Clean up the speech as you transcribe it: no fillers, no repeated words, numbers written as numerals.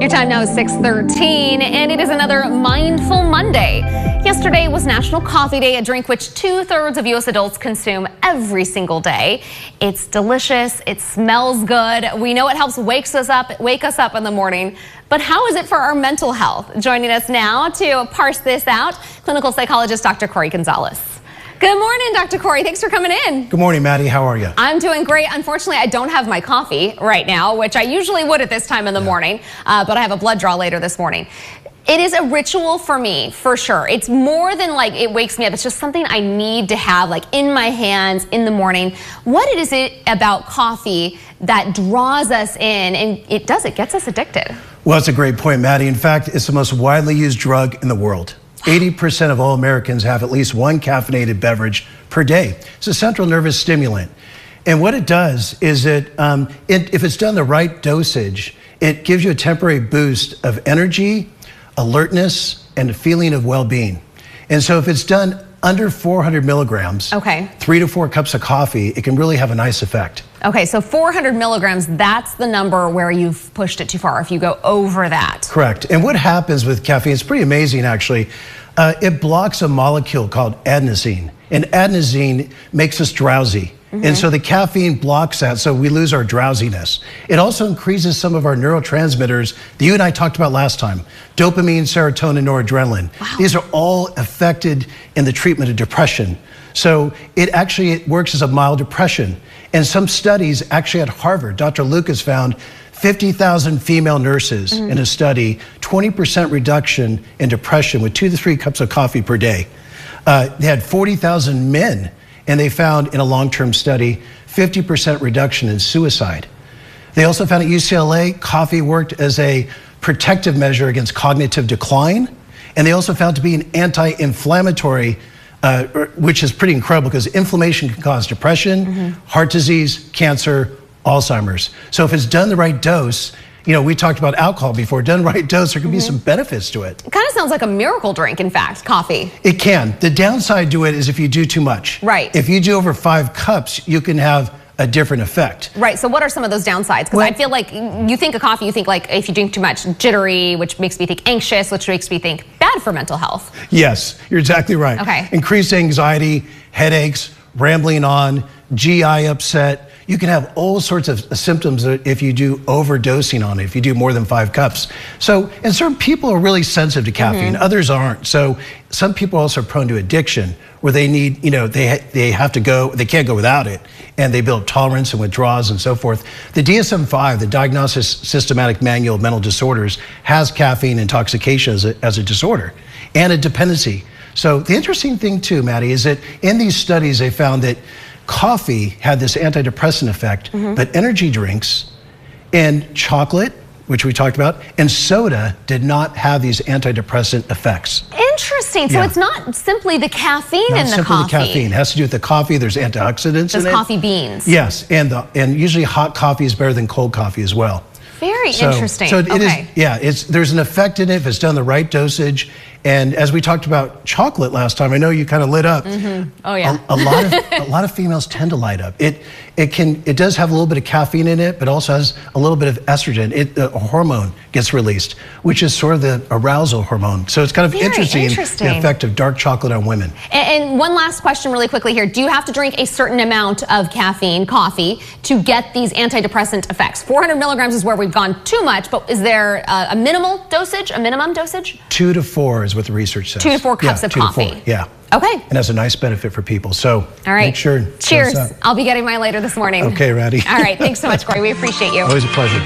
Your time now is 6:13, and it is another Mindful Monday. Yesterday was National Coffee Day, a drink which 2/3 of U.S. adults consume every single day. It's delicious. It smells good. We know it helps wake us up in the morning. But how is it for our mental health? Joining us now to parse this out, clinical psychologist Dr. Corey Gonzalez. Good morning, Dr. Corey. Thanks for coming in. Good morning, Maddie. How are you? I'm doing great. Unfortunately, I don't have my coffee right now, which I usually would at this time in the morning, but I have a blood draw later this morning. It is a ritual for me, for sure. It's more than like it wakes me up. It's just something I need to have like in my hands in the morning. What is it about coffee that draws us in, and it gets us addicted? Well, that's a great point, Maddie. In fact, it's the most widely used drug in the world. 80% of all Americans have at least one caffeinated beverage per day. It's a central nervous stimulant. And what it does is if it's done the right dosage, it gives you a temporary boost of energy, alertness, and a feeling of well-being. And so if it's done under 400 milligrams, 3 to 4 cups of coffee, it can really have a nice effect. Okay, so 400 milligrams, that's the number where you've pushed it too far, if you go over that. Correct. And what happens with caffeine, it's pretty amazing actually. It blocks a molecule called adenosine, and adenosine makes us drowsy. And so the caffeine blocks that, so we lose our drowsiness. It also increases some of our neurotransmitters that you and I talked about last time: dopamine, serotonin, noradrenaline. Wow. These are all affected in the treatment of depression. So it works as a mild depression. And some studies actually at Harvard, Dr. Lucas found 50,000 female nurses in a study, 20% reduction in depression with 2 to 3 cups of coffee per day. They had 40,000 men, and they found in a long-term study 50% reduction in suicide. They also found at UCLA coffee worked as a protective measure against cognitive decline, and they also found to be an anti-inflammatory, which is pretty incredible because inflammation can cause depression, heart disease, cancer, Alzheimer's. So if it's done the right dose, you know, we talked about alcohol before, done the right dose, there can be some benefits to it. It kind of sounds like a miracle drink, in fact, coffee. It can. The downside to it is if you do too much. Right. If you do over 5 cups, you can have a different effect. Right, so what are some of those downsides? Because I feel like you think of coffee, you think like if you drink too much, jittery, which makes me think anxious, which makes me think bad for mental health. Yes, you're exactly right. Okay. Increased anxiety, headaches, rambling on, GI upset. You can have all sorts of symptoms if you do overdosing on it, if you do more than 5 cups. So, and certain people are really sensitive to caffeine, others aren't. So some people are also prone to addiction where they need, you know, they can't go without it, and they build tolerance and withdrawals and so forth. The DSM-5, the Diagnosis Systematic Manual of Mental Disorders, has caffeine intoxication as a disorder and a dependency. So the interesting thing too, Maddie, is that in these studies they found that coffee had this antidepressant effect, but energy drinks and chocolate, which we talked about, and soda did not have these antidepressant effects. Interesting. So it's not simply the caffeine in the coffee. Not simply the caffeine. It has to do with the coffee. There's antioxidants in it. There's coffee beans. Yes, and usually hot coffee is better than cold coffee as well. Very interesting. So there's an effect in it if it's done the right dosage. And as we talked about chocolate last time, I know you kind of lit up. Oh yeah. A lot of females tend to light up. It does have a little bit of caffeine in it, but also has a little bit of estrogen. A hormone gets released, which is sort of the arousal hormone. So it's kind of interesting the effect of dark chocolate on women. And one last question really quickly here. Do you have to drink a certain amount of caffeine, coffee, to get these antidepressant effects? 400 milligrams is where we've gone too much, but is there a minimum dosage? 2 to 4 is what the research says. 2 to 4 cups of coffee. 2 to 4, yeah. Okay. And has a nice benefit for people. So all right. Make sure. Cheers. I'll be getting mine later this morning. Okay, Ratty. All right. Thanks so much, Corey. We appreciate you. Always a pleasure.